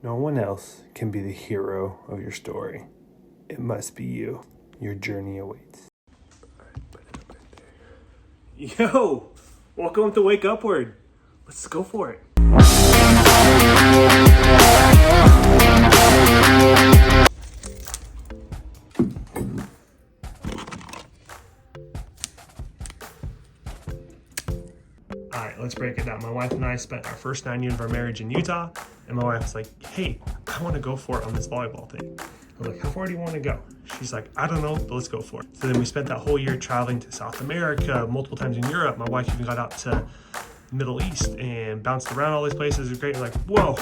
No one else can be the hero of your story. It must be you. Your journey awaits. Yo, welcome to Wake Upward. Let's go for it. All right, let's break it down. My wife and I spent our first 9 years of our marriage in Utah, and my wife's like, hey, I want to go for it on this volleyball thing. I was like, how far do you want to go? She's like, I don't know, but let's go for it. So then we spent that whole year traveling to South America, multiple times in Europe. My wife even got out to Middle East and bounced around all these places. It was great. We're like, whoa,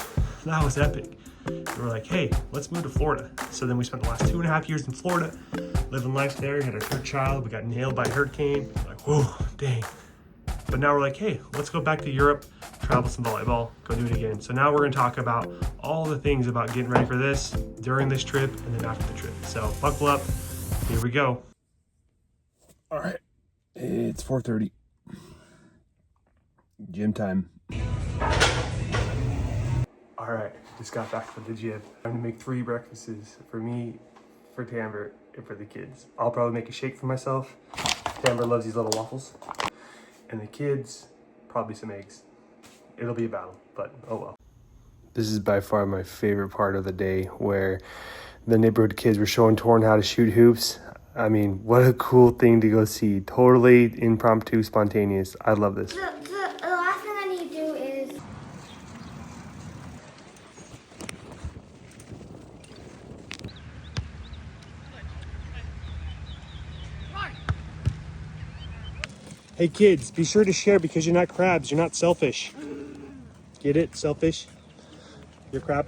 that was epic. And we're like, hey, let's move to Florida. So then we spent the last 2.5 years in Florida, living life there. We had our third child. We got nailed by a hurricane. We're like, whoa, dang. But now we're like, hey, let's go back to Europe, travel some volleyball, go do it again. So now we're gonna talk about all the things about getting ready for this, during this trip, and then after the trip. So buckle up, here we go. All right, it's 4:30. Gym time. All right, just got back from the gym. I'm gonna make 3 breakfasts for me, for Tamber, and for the kids. I'll probably make a shake for myself. Tamber loves these little waffles. And the kids, probably some eggs. It'll be a battle, but oh well. This is by far my favorite part of the day, where the neighborhood kids were showing Torn how to shoot hoops. I mean, what a cool thing to go see. Totally impromptu, spontaneous. I love this. The last thing I need to do is... Hey kids, be sure to share because you're not crabs. You're not selfish. Get it? Selfish? You're crab?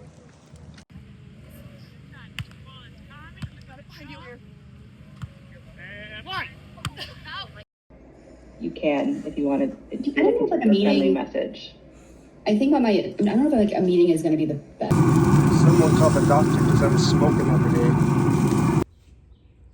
You can, if you wanted. I don't know if like a meeting message. I think I don't know if like a meeting is going to be the best. Someone called the doctor because I was smoking every day.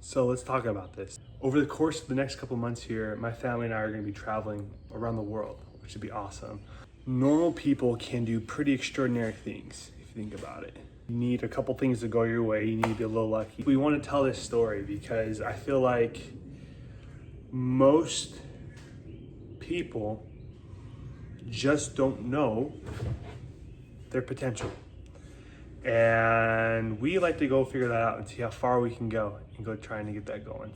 So let's talk about this. Over the course of the next couple months here, my family and I are going to be traveling around the world, which would be awesome. Normal people can do pretty extraordinary things if you think about it. You need a couple things to go your way. You need to be a little lucky. We want to tell this story because I feel like most people just don't know their potential. And we like to go figure that out and see how far we can go and go trying to get that going.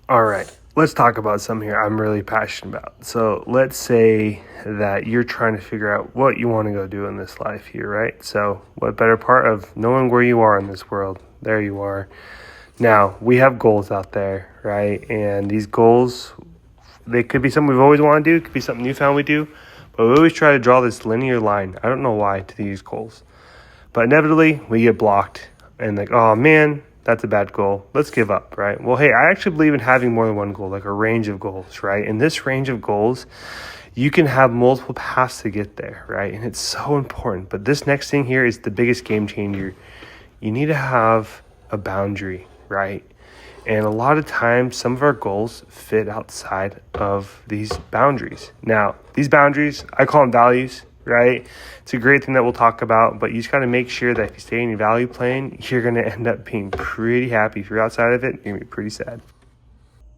All right, let's talk about something here I'm really passionate about. So let's say that you're trying to figure out what you want to go do in this life here, right? So what better part of knowing where you are in this world? There you are. Now, we have goals out there, right? And these goals, they could be something we've always wanted to do. It could be something newfound we do. But we always try to draw this linear line. I don't know why to these goals. But inevitably, we get blocked. And like, oh man, that's a bad goal. Let's give up, right? Well, hey, I actually believe in having more than one goal, like a range of goals, right? In this range of goals, you can have multiple paths to get there, right? And it's so important. But this next thing here is the biggest game changer. You need to have a boundary, right? And a lot of times, some of our goals fit outside of these boundaries. Now, these boundaries, I call them values, right? It's a great thing that we'll talk about, but you just got to make sure that if you stay in your value plane, you're going to end up being pretty happy. If you're outside of it, you're going to be pretty sad.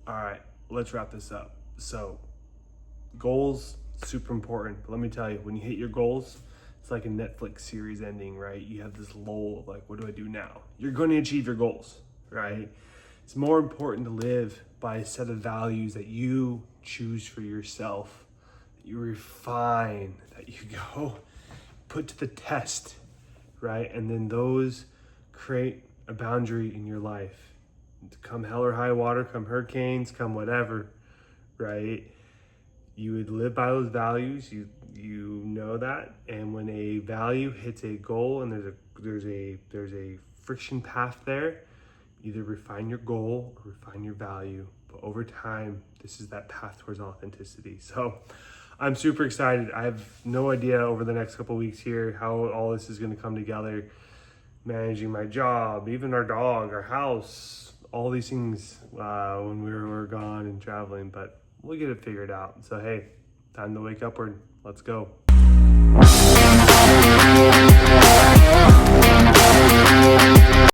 All right, let's wrap this up. So, goals, super important. But let me tell you, when you hit your goals, it's like a Netflix series ending, right? You have this lull of like, what do I do now? You're going to achieve your goals, right? It's more important to live by a set of values that you choose for yourself, that you refine, that you go put to the test, right? And then those create a boundary in your life. Come hell or high water, come hurricanes, come whatever, right? You would live by those values. You know that, and when a value hits a goal and there's a friction path there, either refine your goal or refine your value. But over time, this is that path towards authenticity. So I'm super excited. I have no idea over the next couple of weeks here how all this is going to come together. Managing my job, even our dog, our house, all these things when we were gone and traveling, but we'll get it figured out. So hey, time to wake upward. Let's go.